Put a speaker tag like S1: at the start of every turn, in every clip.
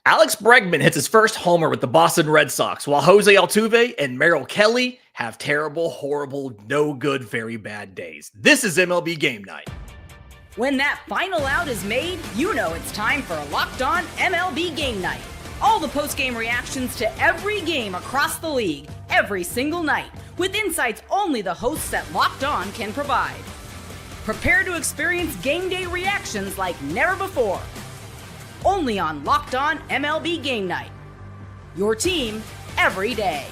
S1: Alex Bregman hits his first homer with the Boston Red Sox, while Jose Altuve and Merrill Kelly have terrible, horrible, no good, very bad days. This is MLB Game Night.
S2: When that final out is made, you know it's time for Locked On MLB Game Night. All the post-game reactions to every game across the league, every single night, with insights only the hosts at Locked On can provide. Prepare to experience game day reactions like never before. Only on Locked On MLB Game Night. Your team every day.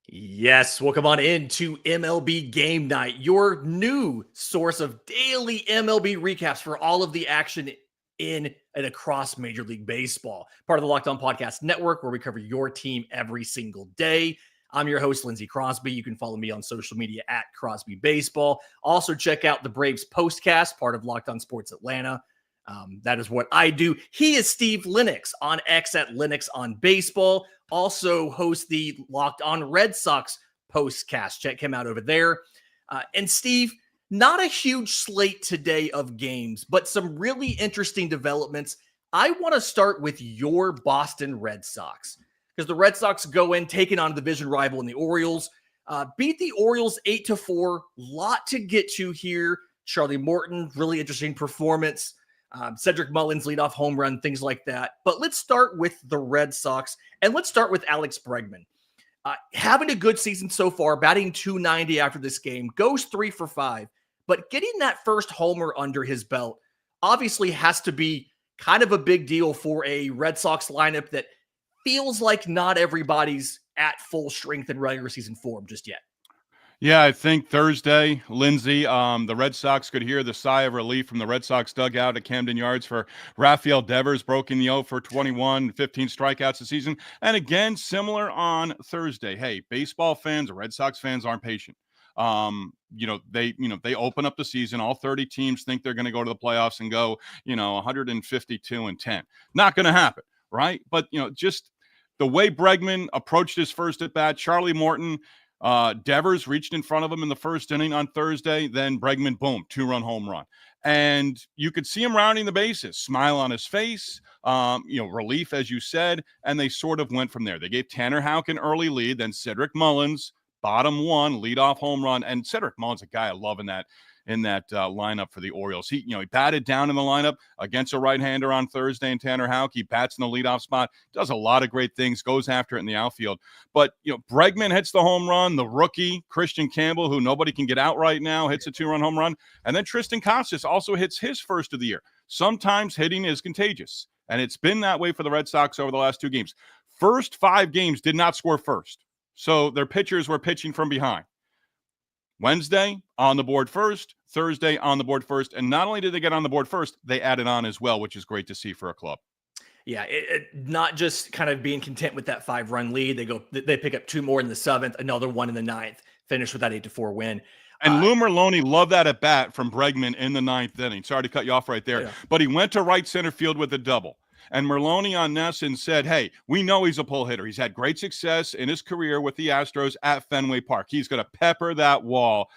S1: Yes, welcome on into MLB Game Night, your new source of daily MLB recaps for all of the action in and across Major League Baseball. Part of the Locked On Podcast Network, where we cover your team every single day. I'm your host, Lindsay Crosby. You can follow me on social media at Crosby Baseball. Also, check out the Braves Postcast, part of Locked On Sports Atlanta. That is what I do. He is Steve Lenox on X at Lenox on Baseball. Also hosts the Locked On Red Sox Postcast. Check him out over there. And Steve, not a huge slate today of games, but some really interesting developments. I want to start with your Boston Red Sox, because the Red Sox go in taking on division rival in the Orioles. Beat the Orioles 8-4. Lot to get to here. Charlie Morton, really interesting performance. Cedric Mullins leadoff home run, things like that. But let's start with the Red Sox, and let's start with Alex Bregman. Having a good season so far, batting .290 after this game, goes 3 for 5. But getting that first homer under his belt obviously has to be kind of a big deal for a Red Sox lineup that feels like not everybody's at full strength and regular season form just yet.
S3: Yeah, I think Thursday, Lindsay, the Red Sox could hear the sigh of relief from the Red Sox dugout at Camden Yards for Rafael Devers, broken the 0 for 21, 15 strikeouts this season. And again, similar on Thursday. Hey, baseball fans, Red Sox fans aren't patient. They open up the season. All 30 teams think they're going to go to the playoffs and go, 152-10. Not going to happen, right? But, just the way Bregman approached his first at bat, Charlie Morton, Devers reached in front of him in the first inning on Thursday. Then Bregman, boom, 2-run home run. And you could see him rounding the bases, smile on his face, relief, as you said. And they sort of went from there. They gave Tanner Houck an early lead. Then Cedric Mullins, bottom one, leadoff home run. And Cedric Mullins, a guy I love in that lineup for the Orioles. He batted down in the lineup against a right-hander on Thursday in Tanner Houck. He bats in the leadoff spot, does a lot of great things, goes after it in the outfield. But, Bregman hits the home run. The rookie, Christian Campbell, who nobody can get out right now, hits a 2-run home run. And then Tristan Casas also hits his first of the year. Sometimes hitting is contagious, and it's been that way for the Red Sox over the last 2 games. First 5 games did not score first, so their pitchers were pitching from behind. Wednesday, on the board first. Thursday, on the board first. And not only did they get on the board first, they added on as well, which is great to see for a club.
S1: Yeah, not just kind of being content with that 5-run lead. They pick up 2 more in the 7th, another one in the 9th, finish with that 8-4 win.
S3: And Lou Merloni loved that at bat from Bregman in the 9th inning. Sorry to cut you off right there. Yeah. But he went to right center field with a double. And Merloni on Nesson said, hey, we know he's a pull hitter. He's had great success in his career with the Astros at Fenway Park. He's going to pepper that wall,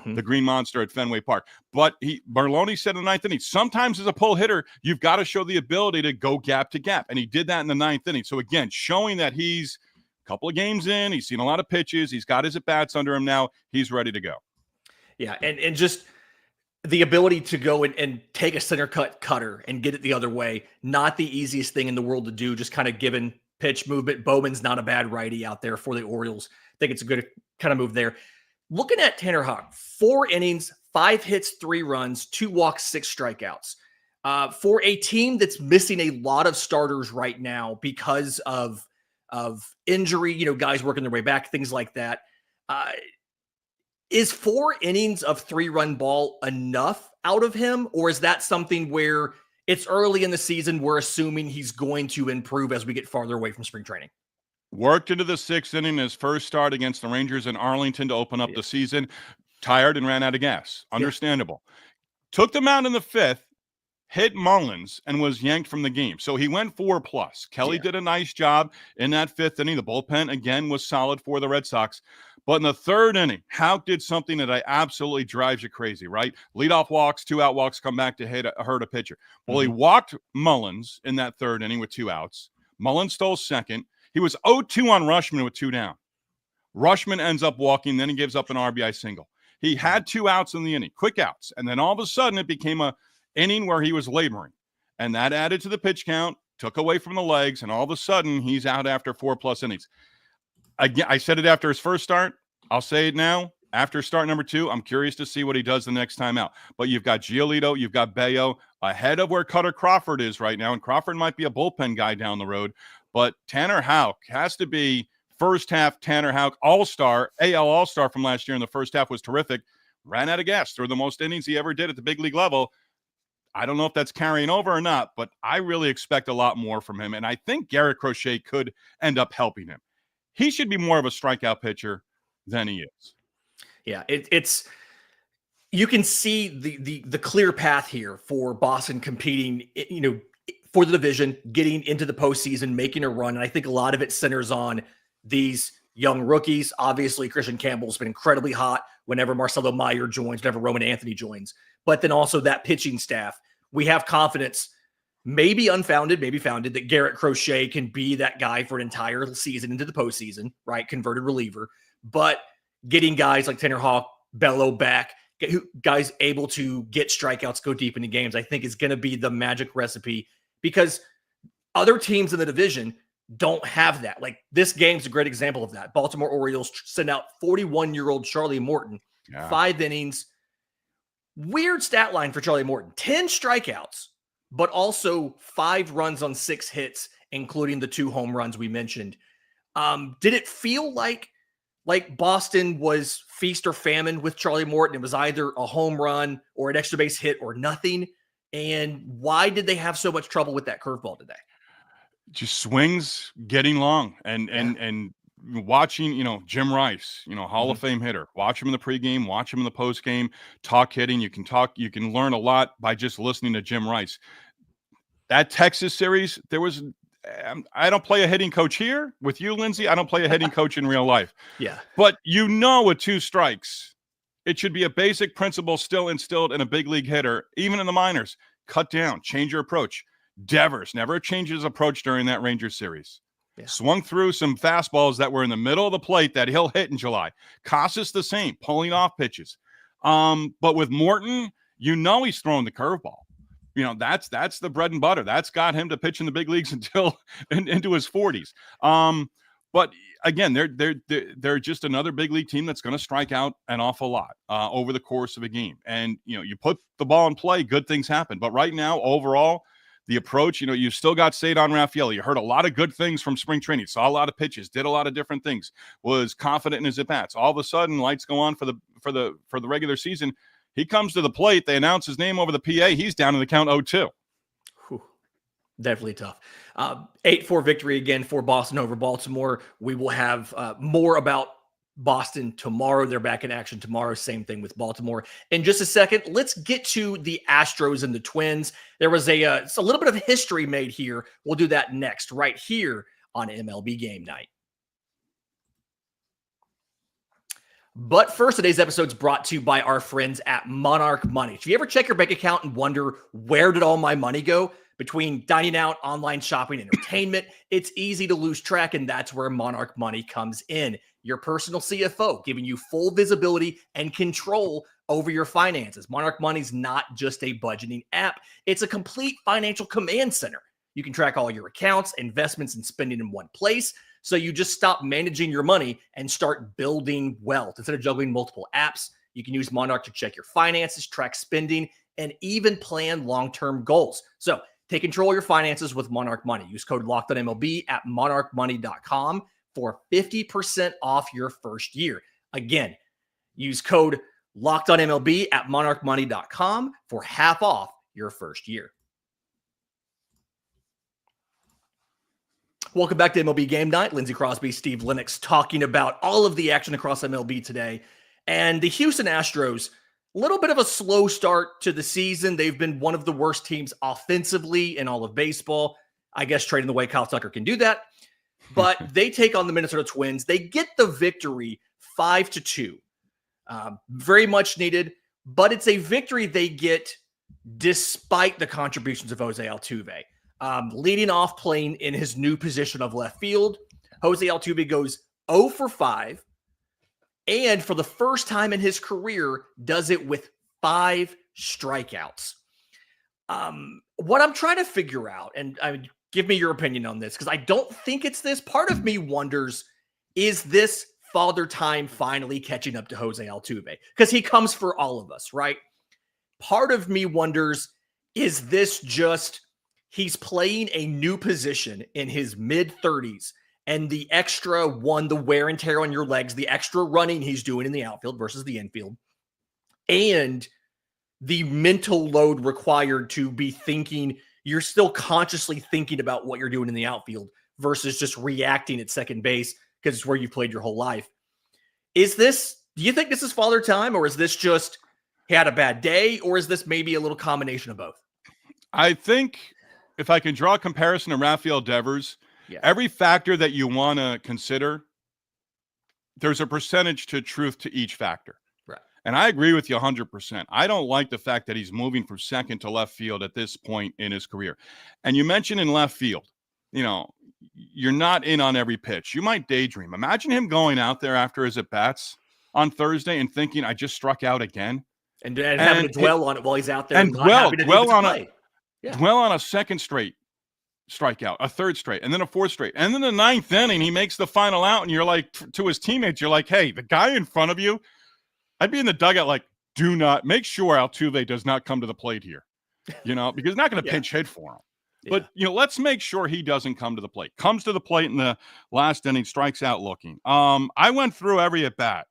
S3: the Green Monster at Fenway Park. But Merloni said in the 9th inning, sometimes as a pull hitter, you've got to show the ability to go gap to gap. And he did that in the 9th inning. So again, showing that he's a couple of games in, he's seen a lot of pitches, he's got his at-bats under him now, he's ready to go.
S1: Yeah, and just the ability to go and take a center cutter and get it the other way, not the easiest thing in the world to do, just kind of given pitch movement. Bowman's not a bad righty out there for the Orioles. I think it's a good kind of move there. Looking at Tanner Houck, 4 innings, 5 hits, 3 runs, 2 walks, 6 strikeouts. For a team that's missing a lot of starters right now because of injury, guys working their way back, things like that. Is 4 innings of 3-run ball enough out of him? Or is that something where it's early in the season, we're assuming he's going to improve as we get farther away from spring training?
S3: Worked into the 6th inning, his first start against the Rangers in Arlington to open up the season. Tired and ran out of gas. Understandable. Took them out in the 5th, hit Mullins and was yanked from the game. So he went 4+. Kelly did a nice job in that 5th inning. The bullpen, again, was solid for the Red Sox. But in the 3rd inning, Houck did something that I absolutely drives you crazy, right? Leadoff walks, 2-out walks, come back to hurt a pitcher. Well, he walked Mullins in that 3rd inning with 2 outs. Mullins stole 2nd. He was 0-2 on Rushman with 2 down. Rushman ends up walking, then he gives up an RBI single. He had 2 outs in the inning, quick outs. And then all of a sudden it became a inning where he was laboring. And that added to the pitch count, took away from the legs, and all of a sudden he's out after 4+ innings. Again, I said it after his first start. I'll say it now. After start number 2, I'm curious to see what he does the next time out. But you've got Giolito, you've got Bayo ahead of where Cutter Crawford is right now. And Crawford might be a bullpen guy down the road. But Tanner Houck has to be first half Tanner Houck All-Star, AL All-Star from last year in the first half was terrific. Ran out of gas, threw the most innings he ever did at the big league level. I don't know if that's carrying over or not, but I really expect a lot more from him. And I think Garrett Crochet could end up helping him. He should be more of a strikeout pitcher than he is.
S1: Yeah, it's you can see the clear path here for Boston competing, for the division, getting into the postseason, making a run. And I think a lot of it centers on these young rookies. Obviously, Christian Campbell's been incredibly hot whenever Marcelo Meyer joins, whenever Roman Anthony joins. But then also that pitching staff. We have confidence, maybe unfounded, maybe founded, that Garrett Crochet can be that guy for an entire season into the postseason, right? Converted reliever. But getting guys like Tanner Houck, Bello back, guys able to get strikeouts, go deep into games, I think is going to be the magic recipe, because other teams in the division don't have that. Like, this game's a great example of that. Baltimore Orioles send out 41-year-old Charlie Morton, 5 innings. Weird stat line for Charlie Morton, 10 strikeouts, but also 5 runs on 6 hits, including the 2 home runs we mentioned. Did it feel like Boston was feast or famine with Charlie Morton? It was either a home run or an extra base hit or nothing. And why did they have so much trouble with that curveball today?
S3: Just swings getting long and watching, Jim Rice, Hall of Fame hitter, watch him in the pregame, watch him in the postgame, talk hitting. You can learn a lot by just listening to Jim Rice. That Texas series, I don't play a hitting coach here with you, Lindsay. I don't play a hitting coach in real life.
S1: Yeah.
S3: But with 2 strikes, it should be a basic principle still instilled in a big league hitter, even in the minors. Cut down, change your approach. Devers never changed his approach during that Rangers series. Yeah. Swung through some fastballs that were in the middle of the plate that he'll hit in July. Casas the same, pulling off pitches. But with Morton, he's throwing the curveball. That's the bread and butter. That's got him to pitch in the big leagues until into his 40s. But again, they're just another big league team that's going to strike out an awful lot over the course of a game. And you put the ball in play, good things happen. But right now, overall, the approach, you've still got Cedar Rafael. You heard a lot of good things from spring training, saw a lot of pitches, did a lot of different things, was confident in his at-bats. All of a sudden, lights go on for the regular season. He comes to the plate. They announce his name over the PA. He's down in the count 0-2.
S1: Whew. Definitely tough. 8-4 victory again for Boston over Baltimore. We will have more about Boston tomorrow. They're back in action tomorrow. Same thing with Baltimore. In just a second, let's get to the Astros and the Twins. There was a little bit of history made here. We'll do that next, right here on MLB Game Night. But first, today's episode is brought to you by our friends at Monarch Money. If you ever check your bank account and wonder, where did all my money go? Between dining out, online shopping, entertainment, it's easy to lose track, and that's where Monarch Money comes in. Your personal CFO, giving you full visibility and control over your finances. Monarch Money's not just a budgeting app. It's a complete financial command center. You can track all your accounts, investments, and spending in one place. So you just stop managing your money and start building wealth. Instead of juggling multiple apps, you can use Monarch to check your finances, track spending, and even plan long-term goals. So take control of your finances with Monarch Money. Use code LOCKEDONMLB at monarchmoney.com for 50% off your first year. Again, use code LOCKEDONMLB at monarchmoney.com for half off your first year. Welcome back to MLB Game Night. Lindsay, Crosby, Steve Lenox talking about all of the action across MLB today. And the Houston Astros, little bit of a slow start to the season. They've been one of the worst teams offensively in all of baseball. I guess trading away Kyle Tucker can do that. But they take on the Minnesota Twins. They get the victory 5-2. Very much needed, but it's a victory they get despite the contributions of Jose Altuve. Leading off, playing in his new position of left field, Jose Altuve goes 0 for 5, and for the first time in his career, does it with 5 strikeouts. What I'm trying to figure out, and give me your opinion on this, because I don't think it's this. Part of me wonders, is this Father Time finally catching up to Jose Altuve? Because he comes for all of us, right? Part of me wonders, is this just he's playing a new position in his mid-30s, and the extra the wear and tear on your legs, the extra running he's doing in the outfield versus the infield, and the mental load required to be thinking, you're still consciously thinking about what you're doing in the outfield versus just reacting at second base because it's where you played your whole life. Do you think this is Father Time, or is this just he had a bad day, or is this maybe a little combination of both?
S3: I think if I can draw a comparison to Rafael Devers, every factor that you want to consider, there's a percentage to truth to each factor.
S1: Right.
S3: And I agree with you 100%. I don't like the fact that he's moving from second to left field at this point in his career. And you mentioned in left field, you're not in on every pitch. You might daydream. Imagine him going out there after his at-bats on Thursday and thinking, I just struck out again.
S1: And having to dwell on it while he's out there.
S3: And dwell on a second straight strikeout, a third straight, and then a fourth straight. And then the ninth inning, he makes the final out, and you're like, to his teammates, you're like, hey, the guy in front of you, I'd be in the dugout like, do not, make sure Altuve does not come to the plate here, because he's not going to pinch hit for him. But, let's make sure he doesn't come to the plate. Comes to the plate in the last inning, strikes out looking. I went through every at-bat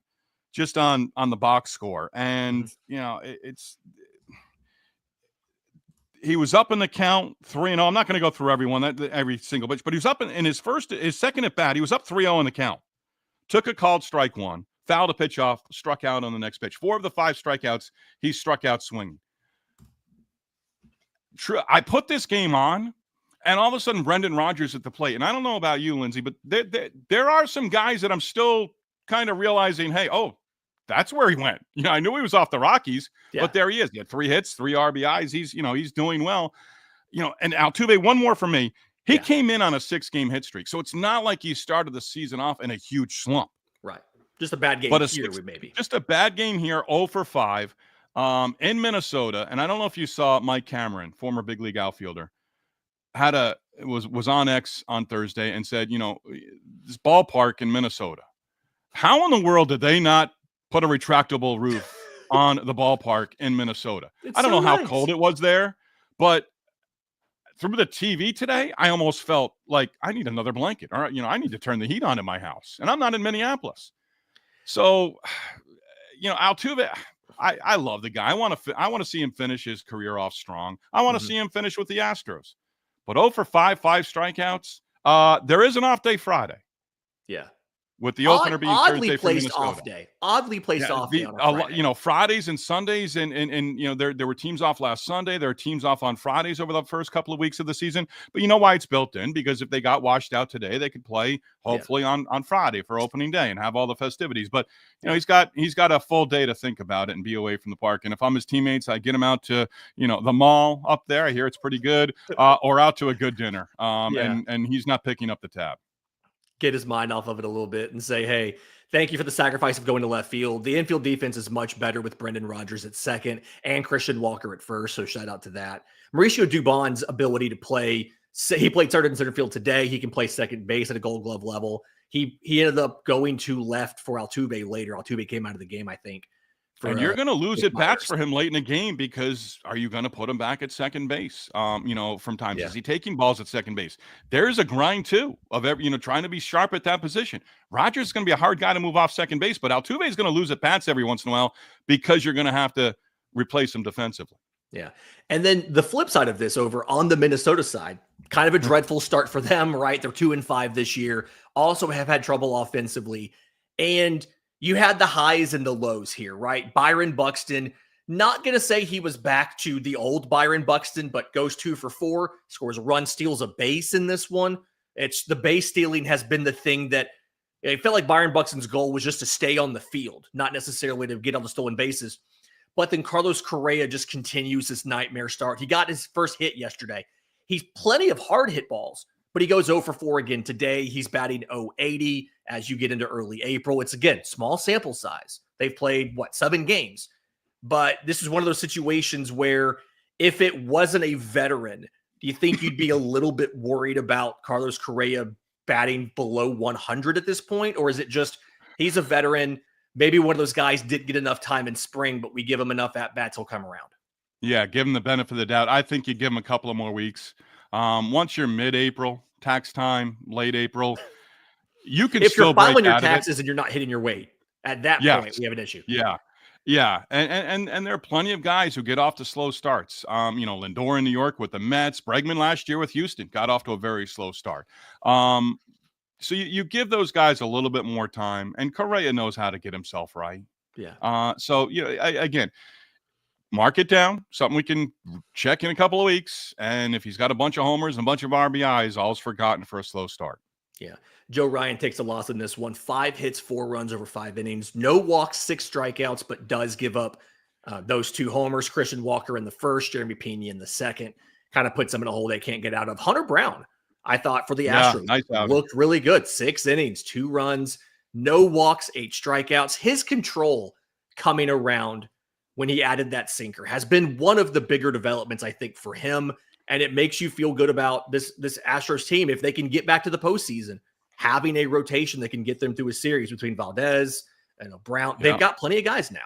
S3: just on the box score. And, he was up in the count 3-0. I'm not going to go through every single pitch, but he was up in his second at-bat. He was up 3-0 in the count. Took a called strike one, fouled a pitch off, struck out on the next pitch. 4 of the 5 strikeouts, he struck out swinging. True. I put this game on, and all of a sudden, Brendan Rodgers at the plate. And I don't know about you, Lindsay, but there are some guys that I'm still kind of realizing, hey, that's where he went. I knew he was off the Rockies, but there he is. He had 3 hits, 3 RBIs. He's doing well. And Altuve, one more for me. He came in on a 6-game hit streak, so it's not like he started the season off in a huge slump.
S1: Right. Just a bad game maybe. Just
S3: a bad game here, 0 for 5. In Minnesota, and I don't know if you saw Mike Cameron, former big league outfielder, was on X on Thursday and said, this ballpark in Minnesota, how in the world did they not put a retractable roof on the ballpark in Minnesota? I don't know how cold it was there, but through the TV today, I almost felt like I need another blanket. All right, I need to turn the heat on in my house, and I'm not in Minneapolis. So, Altuve, I love the guy. I want to see him finish his career off strong. I want to see him finish with the Astros. But 0 for 5 strikeouts. There is an off day Friday.
S1: Yeah.
S3: With the opener being Thursday for Minnesota.
S1: Oddly placed off day on a Friday.
S3: Fridays and Sundays, and there were teams off last Sunday. There are teams off on Fridays over the first couple of weeks of the season. But you know why it's built in? Because if they got washed out today, they could play hopefully on Friday for opening day and have all the festivities. But he's got a full day to think about it and be away from the park. And if I'm his teammates, I get him out to the mall up there. I hear it's pretty good, or out to a good dinner. And he's not picking up the tab.
S1: Get his mind off of it a little bit and say, hey, thank you for the sacrifice of going to left field. The infield defense is much better with Brendan Rodgers at second and Christian Walker at first, so shout out to that. Mauricio Dubon's ability to play, he played third and center field today. He can play second base at a Gold Glove level. He ended up going to left for Altuve later. Altuve came out of the game, I think.
S3: And you're going to lose at bats for him late in the game, because are you going to put him back at second base? From times, is he taking balls at second base? There's a grind too of trying to be sharp at that position. Rodgers is going to be a hard guy to move off second base, but Altuve is going to lose at bats every once in a while because you're going to have to replace him defensively.
S1: Yeah. And then the flip side of this, over on the Minnesota side, kind of a dreadful start for them, right? They're 2-5 this year, also have had trouble offensively. And you had the highs and the lows here, right? Byron Buxton Not going to say he was back to the old Byron Buxton, but goes 2 for 4, scores a run, steals a base in this one. It's the base stealing has been the thing that it felt like Byron Buxton's goal was just to stay on the field, not necessarily to get on the stolen bases. But then Carlos Correa just continues this nightmare start. He got his first hit yesterday. He's plenty of hard hit balls, but he goes 0 for 4 again today. He's batting 080 as you get into early April. It's, again, small sample size. They've played, 7 games? But this is one of those situations where if it wasn't a veteran, do you think you'd be a little bit worried about Carlos Correa batting below 100 at this point? Or is it just he's a veteran, maybe one of those guys didn't get enough time in spring, but we give him enough at-bats, he'll come around?
S3: Yeah, give him the benefit of the doubt. I think you give him a couple of more weeks. Once you're mid-April, tax time, late April, you can
S1: if
S3: still
S1: you're
S3: break
S1: filing your
S3: out of it.
S1: taxes and you're not hitting your weight, at that
S3: Yes.
S1: point, we have an issue.
S3: Yeah. Yeah. And there are plenty of guys who get off to slow starts. Lindor in New York with the Mets, Bregman last year with Houston got off to a very slow start. So you give those guys a little bit more time, and Correa knows how to get himself right.
S1: Yeah.
S3: Again, mark it down, something we can check in a couple of weeks. And if he's got a bunch of homers and a bunch of RBIs, all's forgotten for a slow start.
S1: Yeah. Joe Ryan takes a loss in this one. 5 hits, 4 runs over 5 innings. No walks, 6 strikeouts, but does give up those 2 homers. Christian Walker in the first, Jeremy Pena in the second. Kind of puts them in a hole they can't get out of. Hunter Brown, I thought, for the Astros,
S3: nice
S1: looked really good. 6 innings, 2 runs, no walks, 8 strikeouts. His control coming around when he added that sinker has been one of the bigger developments, I think, for him. And it makes you feel good about this Astros team if they can get back to the postseason, having a rotation that can get them through a series between Valdez and Brown. They've got plenty of guys now.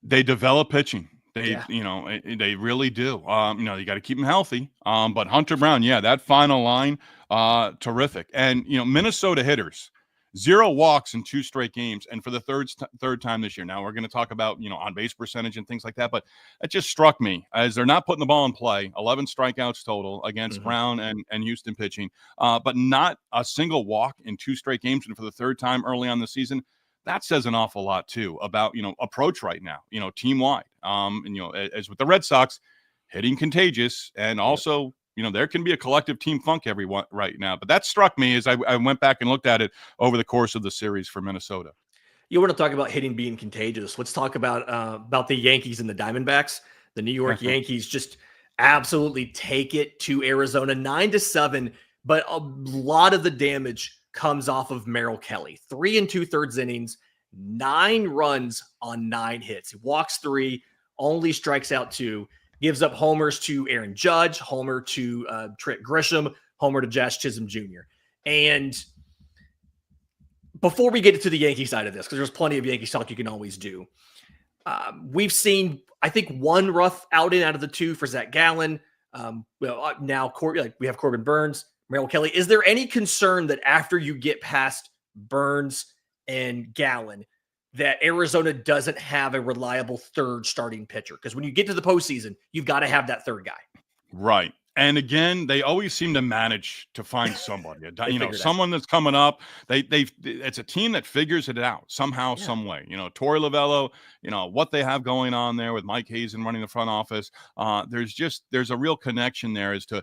S3: They develop pitching. They really do. You got to keep them healthy. But Hunter Brown, that final line, terrific. And, Minnesota hitters, 0 walks in 2 straight games. And for the third time this year. Now we're going to talk about, on base percentage and things like that. But it just struck me as they're not putting the ball in play. 11 strikeouts total against Brown and Houston pitching, but not a single walk in 2 straight games. And for the third time early on the season, that says an awful lot too about, approach right now, team wide. As with the Red Sox, hitting contagious, and also, there can be a collective team funk right now. But that struck me as I went back and looked at it over the course of the series for Minnesota.
S1: You want to talk about hitting being contagious? Let's talk about the Yankees and the Diamondbacks. The New York Yankees just absolutely take it to Arizona, 9-7. But a lot of the damage comes off of Merrill Kelly. 3 2/3 innings, 9 runs on 9 hits. He walks 3, only strikes out 2. Gives up homers to Aaron Judge, homer to Trent Grisham, homer to Josh Chisholm Jr. And before we get to the Yankee side of this, because there's plenty of Yankees talk you can always do, we've seen, I think, 1 rough outing out of the 2 for Zach Gallen. Now we have Corbin Burns, Merrill Kelly. Is there any concern that after you get past Burns and Gallen, that Arizona doesn't have a reliable third starting pitcher? Because when you get to the postseason, you've got to have that third guy.
S3: Right. And again, they always seem to manage to find somebody, someone that's coming up. It's a team that figures it out somehow, some way. Torey Lovello, what they have going on there with Mike Hazen running the front office. There's a real connection there as to,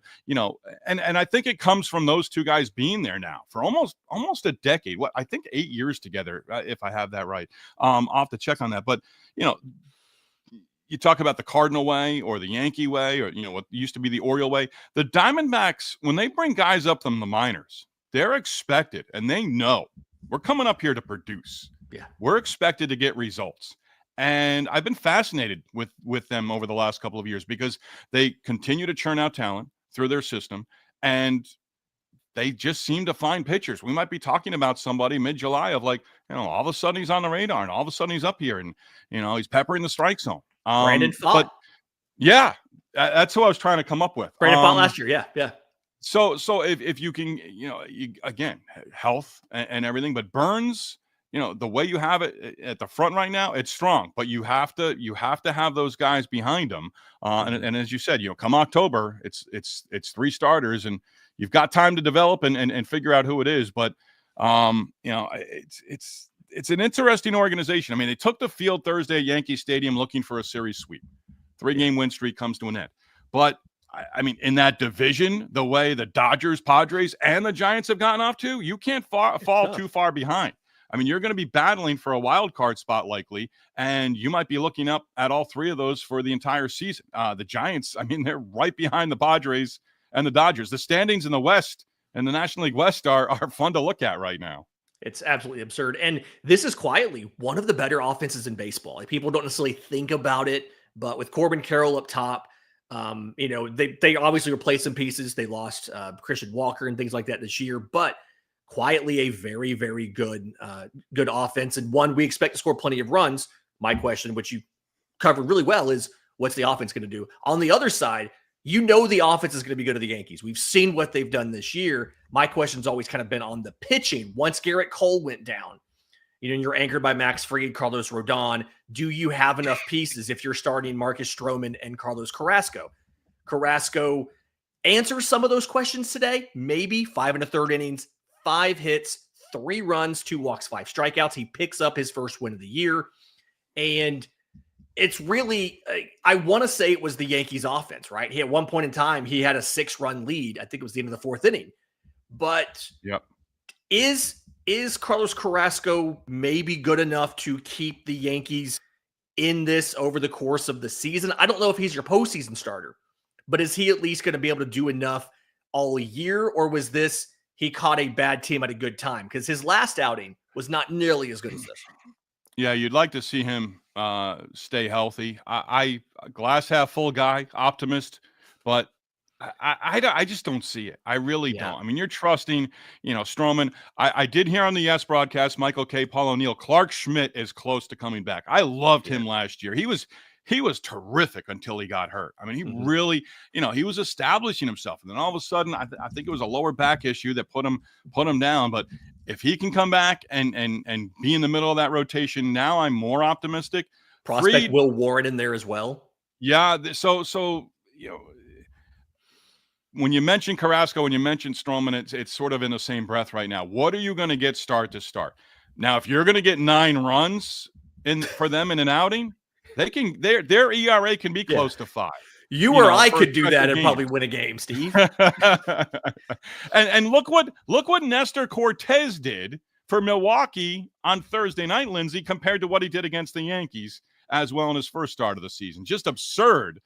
S3: and I think it comes from those 2 guys being there now for almost a decade. I think 8 years together, if I have that right. I'll have to check on that. But, you talk about the Cardinal way or the Yankee way or, what used to be the Oriole way. The Diamondbacks, when they bring guys up from the minors, they're expected, and they know we're coming up here to produce.
S1: Yeah.
S3: We're expected to get results. And I've been fascinated with them over the last couple of years because they continue to churn out talent through their system, and they just seem to find pitchers. We might be talking about somebody mid-July of all of a sudden he's on the radar and all of a sudden he's up here and, he's peppering the strike zone.
S1: Brandon Pfaadt.
S3: But that's who I was trying to come up with.
S1: Brandon Pfaadt last year. Yeah.
S3: So if you can, again, health and everything, but Burns, the way you have it at the front right now, it's strong, but you have to have those guys behind them. And as you said, come October, it's 3 starters and you've got time to develop and figure out who it is. But, it's an interesting organization. I mean, they took the field Thursday at Yankee Stadium looking for a series sweep. 3-game win streak comes to an end. But, I mean, in that division, the way the Dodgers, Padres, and the Giants have gotten off to, you can't fall too far behind. I mean, you're going to be battling for a wild card spot likely, and you might be looking up at all three of those for the entire season. The Giants, I mean, they're right behind the Padres and the Dodgers. The standings in the West and the National League West are fun to look at right now.
S1: It's absolutely absurd. And this is quietly one of the better offenses in baseball. Like, people don't necessarily think about it, but with Corbin Carroll up top, they obviously replaced some pieces. They lost Christian Walker and things like that this year, but quietly a very, very good offense, and one we expect to score plenty of runs. My question, which you covered really well, is what's the offense going to do? On the other side, the offense is going to be good to the Yankees. We've seen what they've done this year. My question's always kind of been on the pitching. Once Garrett Cole went down, you're anchored by Max Fried, Carlos Rodon. Do you have enough pieces if you're starting Marcus Stroman and Carlos Carrasco? Carrasco answers some of those questions today. Maybe 5 1/3 innings, 5 hits, 3 runs, 2 walks, 5 strikeouts. He picks up his first win of the year. And it's really, I want to say it was the Yankees offense, right? At one point in time, he had a 6-run lead. I think it was the end of the 4th inning. But is Carlos Carrasco maybe good enough to keep the Yankees in this over the course of the season? I don't know if he's your postseason starter, but is he at least going to be able to do enough all year? Or was this, he caught a bad team at a good time? Because his last outing was not nearly as good as this.
S3: Yeah, you'd like to see him stay healthy. I glass half full guy, optimist, but I just don't see it. I really don't. I mean, you're trusting, Stroman. I did hear on the Yes broadcast, Michael K, Paul O'Neill, Clark Schmidt is close to coming back. I loved him last year. He was terrific until he got hurt. I mean, he really, he was establishing himself, and then all of a sudden, I think it was a lower back issue that put him down. But if he can come back and be in the middle of that rotation, now I'm more optimistic.
S1: Prospect Will Warren in there as well.
S3: Yeah. So when you mention Carrasco, when you mention Stroman, it's sort of in the same breath right now. What are you going to get start to start? Now, if you're going to get 9 runs for them in an outing, their ERA can be close to 5.
S1: You or I could do that and probably win a game, Steve.
S3: and look what Nestor Cortez did for Milwaukee on Thursday night, Lindsay, compared to what he did against the Yankees as well in his first start of the season. Just absurd.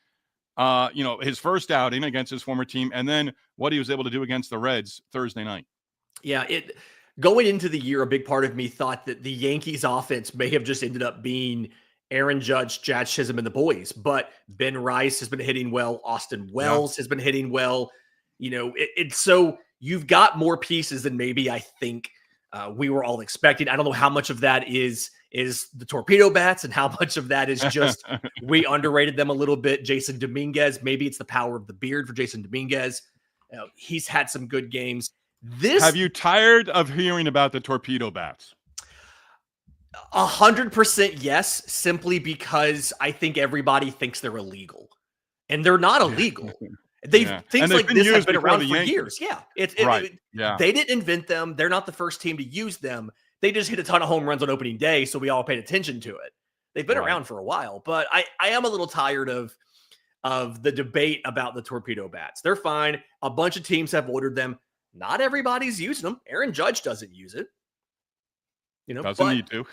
S3: His first outing against his former team, and then what he was able to do against the Reds Thursday night. Yeah,
S1: going into the year, a big part of me thought that the Yankees offense may have just ended up being Aaron Judge, Chad Chisholm, and the boys, but Ben Rice has been hitting well. Austin Wells has been hitting well. So you've got more pieces than maybe I think we were all expecting. I don't know how much of that is the torpedo bats and how much of that is just we underrated them a little bit. Jason Dominguez, maybe it's the power of the beard for Jason Dominguez. He's had some good games.
S3: Have you tired of hearing about the torpedo bats?
S1: 100% yes, simply because I think everybody thinks they're illegal, and they're not illegal. Things like this have been around for years. Yeah, they didn't invent them. They're not the first team to use them. They just hit a ton of home runs on opening day, so we all paid attention to it. They've been around for a while, but I am a little tired of the debate about the torpedo bats. They're fine. A bunch of teams have ordered them. Not everybody's using them. Aaron Judge doesn't use it.
S3: Doesn't need to.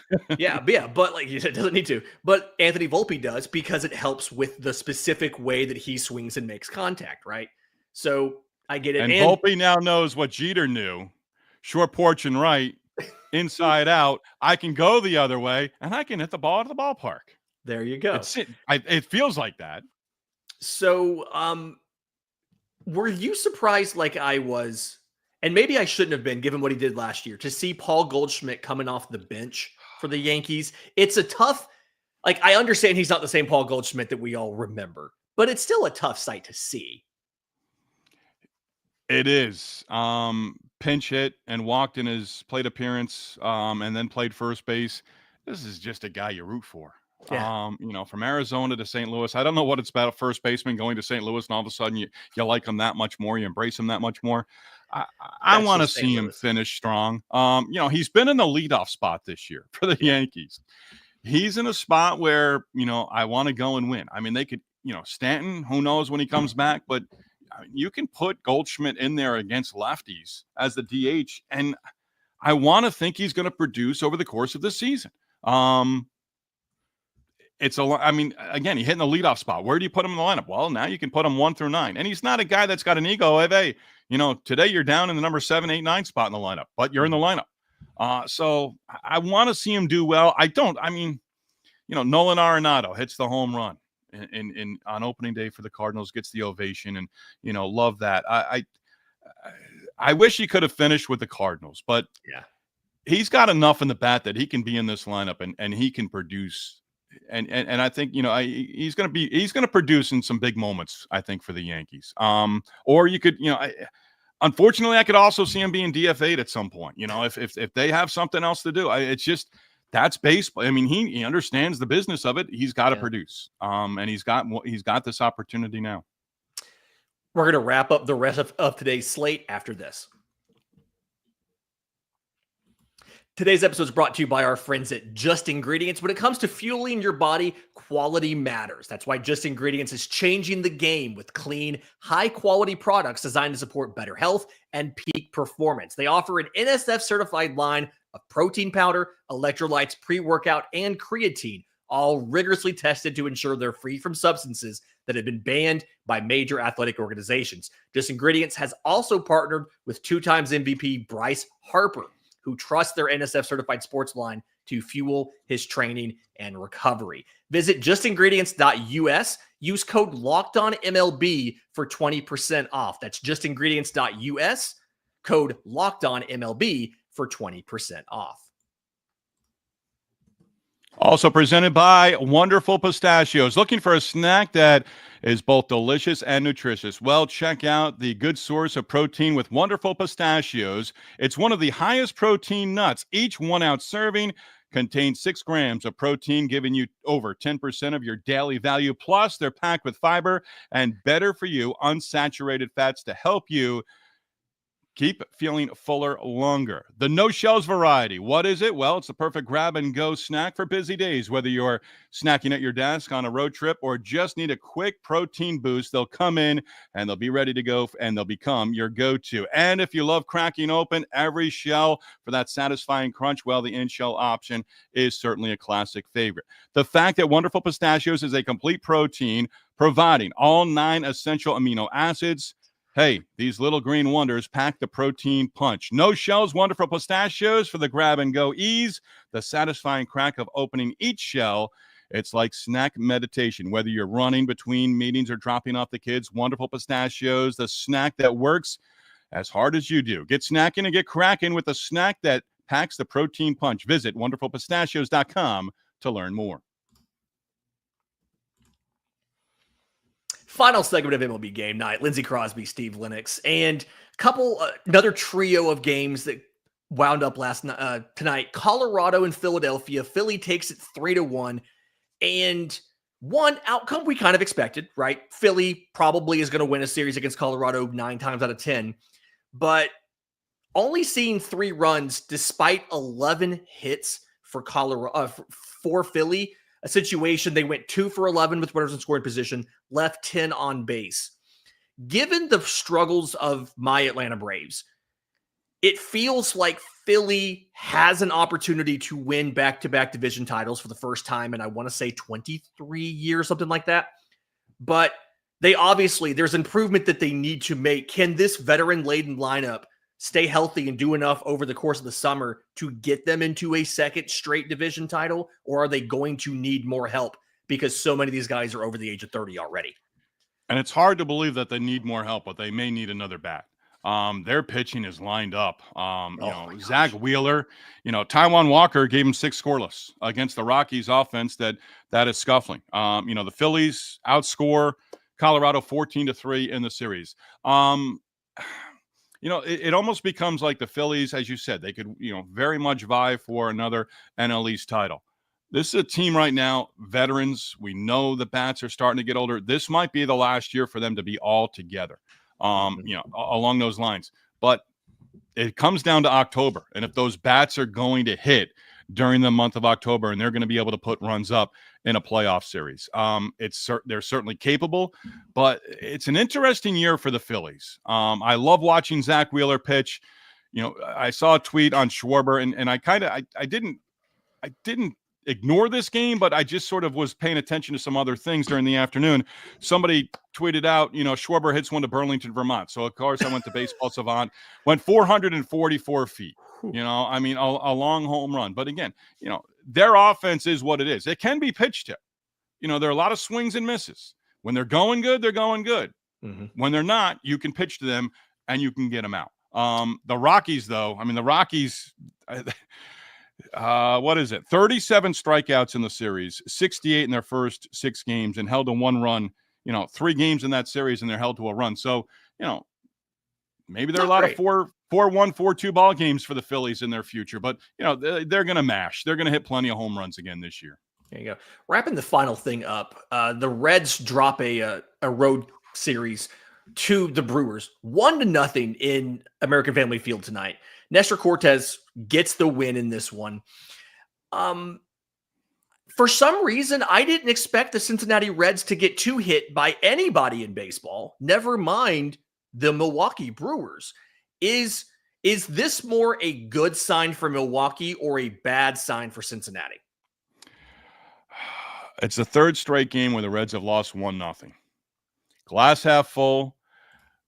S1: but like you said, doesn't need to. But Anthony Volpe does, because it helps with the specific way that he swings and makes contact, right? So I get it.
S3: And Volpe now knows what Jeter knew: short porch and right, inside out. I can go the other way, and I can hit the ball out of the ballpark.
S1: There you go.
S3: It feels like that.
S1: So, were you surprised, like I was? And maybe I shouldn't have been, given what he did last year, to see Paul Goldschmidt coming off the bench for the Yankees. It's a tough, I understand he's not the same Paul Goldschmidt that we all remember, but it's still a tough sight to see.
S3: It is. Pinch hit and walked in his plate appearance, and then played first base. This is just a guy you root for.
S1: Yeah.
S3: From Arizona to St. Louis. I don't know what it's about a first baseman going to St. Louis, and all of a sudden you like him that much more, you embrace him that much more. I
S1: That's
S3: want to
S1: just St.
S3: see him
S1: Louis.
S3: finish strong. He's been in the leadoff spot this year for the Yankees. He's in a spot where, I want to go and win. I mean, they could, Stanton, who knows when he comes back, but you can put Goldschmidt in there against lefties as the DH, and I want to think he's going to produce over the course of the season. Again, he hit in the leadoff spot. Where do you put him in the lineup? Well, now you can put him 1 through 9. And he's not a guy that's got an ego of, hey, today you're down in the number 7, 8, 9 spot in the lineup, but you're in the lineup. So I want to see him do well. Nolan Arenado hits the home run in on opening day for the Cardinals, gets the ovation, and, love that. I wish he could have finished with the Cardinals, but
S1: yeah,
S3: he's got enough in the bat that he can be in this lineup and he can produce. And I think, he's going to produce in some big moments, I think, for the Yankees. Or you could, unfortunately, I could also see him being DFA'd at some point, if they have something else to do. It's just, that's baseball. I mean, he understands the business of it. He's got to produce. And he's got this opportunity now.
S1: We're going to wrap up the rest of today's slate after this. Today's episode is brought to you by our friends at Just Ingredients. When it comes to fueling your body, quality matters. That's why Just Ingredients is changing the game with clean, high-quality products designed to support better health and peak performance. They offer an NSF-certified line of protein powder, electrolytes, pre-workout, and creatine, all rigorously tested to ensure they're free from substances that have been banned by major athletic organizations. Just Ingredients has also partnered with 2-time MVP Bryce Harper, who trusts their NSF-certified sports line to fuel his training and recovery. Visit justingredients.us. Use code LOCKEDONMLB for 20% off. That's justingredients.us. Code LOCKEDONMLB for 20% off.
S3: Also presented by Wonderful Pistachios. Looking for a snack that is both delicious and nutritious? Well, check out the good source of protein with Wonderful Pistachios. It's one of the highest protein nuts. Each 1-ounce serving contains 6 grams of protein, giving you over 10% of your daily value. Plus, they're packed with fiber and better for you unsaturated fats to help you keep feeling fuller longer. The no shells variety. What is it? Well, it's the perfect grab and go snack for busy days. Whether you're snacking at your desk on a road trip or just need a quick protein boost, they'll come in and they'll be ready to go and they'll become your go-to. And if you love cracking open every shell for that satisfying crunch, well, the in-shell option is certainly a classic favorite. The fact that Wonderful Pistachios is a complete protein providing all 9 essential amino acids. Hey, these little green wonders pack the protein punch. No shells, Wonderful Pistachios for the grab-and-go ease, the satisfying crack of opening each shell. It's like snack meditation. Whether you're running between meetings or dropping off the kids, Wonderful Pistachios, the snack that works as hard as you do. Get snacking and get cracking with a snack that packs the protein punch. Visit wonderfulpistachios.com to learn more.
S1: Final segment of MLB Game Night. Lindsay, Crosby, Steve Lenox, and another trio of games that wound up tonight. Colorado and Philadelphia. Philly takes it 3-1, and one outcome we kind of expected, right? Philly probably is going to win a series against Colorado 9 times out of 10, but only seeing 3 runs despite 11 hits for for Philly. A situation they went 2 for 11 with runners in scoring position, left 10 on base. Given the struggles of my Atlanta Braves, it feels like Philly has an opportunity to win back-to-back division titles for the first time in, I want to say, 23 years, something like that. But there's improvement that they need to make. Can this veteran-laden lineup stay healthy and do enough over the course of the summer to get them into a second straight division title? Or are they going to need more help because so many of these guys are over the age of 30 already?
S3: And it's hard to believe that they need more help, but they may need another bat. Their pitching is lined up. Zach Wheeler, Taijuan Walker gave him 6 scoreless against the Rockies offense that is scuffling. The Phillies outscore Colorado 14-3 in the series. It almost becomes like the Phillies, as you said, they could, very much vie for another NL East title. This is a team right now, veterans. We know the bats are starting to get older. This might be the last year for them to be all together, along those lines. but it comes down to October. And if those bats are going to hit during the month of October and they're going to be able to put runs up in a playoff series, they're certainly capable, but it's an interesting year for the Phillies. I love watching Zach Wheeler pitch. I saw a tweet on Schwarber, and I didn't ignore this game, but I just sort of was paying attention to some other things during the afternoon. Somebody tweeted out, Schwarber hits one to Burlington, Vermont. So of course I went to Baseball Savant, went 444 feet, a long home run. But again, their offense is what it is. It can be pitched to. There are a lot of swings and misses. When they're going good, they're going good. Mm-hmm. When they're not, you can pitch to them and you can get them out. The Rockies, though, what is it? 37 strikeouts in the series, 68 in their first 6 games, and held to 1 run, 3 games in that series, and they're held to a run. So, maybe there are a lot of 4-1, 4-2 ball games for the Phillies in their future, but, they're going to mash. They're going to hit plenty of home runs again this year.
S1: There you go. Wrapping the final thing up, the Reds drop a road series to the Brewers, 1-0 in American Family Field tonight. Nestor Cortez gets the win in this one. For some reason, I didn't expect the Cincinnati Reds to get 2 hit by anybody in baseball, never mind the Milwaukee Brewers. Is this more a good sign for Milwaukee or a bad sign for Cincinnati?
S3: It's the 3rd straight game where the Reds have lost 1-0. Glass half full.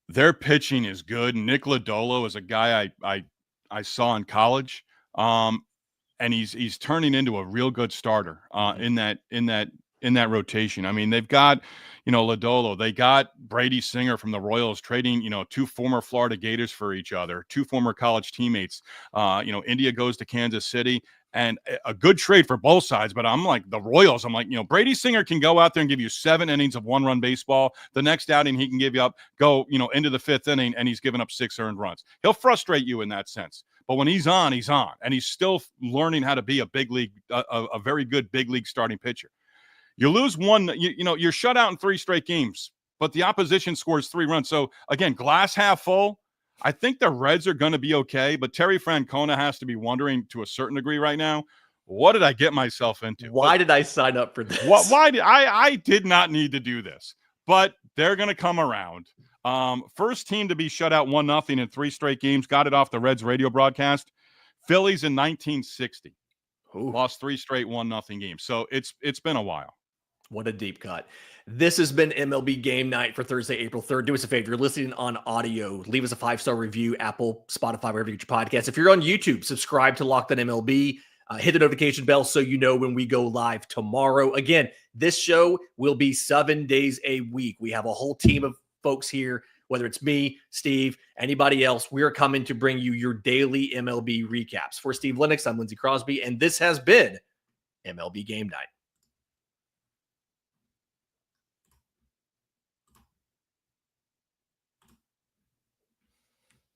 S3: Their pitching is good. Nick Lodolo is a guy I saw in college, and he's turning into a real good starter in that rotation. I mean, they've got Lodolo, they got Brady Singer from the Royals, trading 2 former Florida Gators for each other, 2 former college teammates. India goes to Kansas City, and a good trade for both sides. But I'm like the Royals. I'm like, Brady Singer can go out there and give you 7 innings of 1-run baseball. The next outing he can give you up, into the 5th inning, and he's given up 6 earned runs. He'll frustrate you in that sense. But when he's on, and he's still learning how to be a big league, a very good big league starting pitcher. You lose one, you're shut out in 3 straight games, but the opposition scores 3 runs. So again, glass half full. I think the Reds are going to be okay, but Terry Francona has to be wondering to a certain degree right now, what did I get myself into?
S1: Why did I sign up for this?
S3: Why did I did not need to do this, but they're going to come around. First team to be shut out 1-0 in 3 straight games, got it off the Reds radio broadcast. Phillies in 1960. Ooh. Lost 3 straight 1-0 games. So it's been a while.
S1: What a deep cut. This has been MLB Game Night for Thursday, April 3rd. Do us a favor. You're listening on audio. Leave us a 5-star review, Apple, Spotify, wherever you get your podcasts. If you're on YouTube, subscribe to Locked On MLB. Hit the notification bell so you know when we go live tomorrow. Again, this show will be 7 days a week. We have a whole team of folks here, whether it's me, Steve, anybody else. We're coming to bring you your daily MLB recaps. For Steve Lenox, I'm Lindsay Crosby, and this has been MLB Game Night.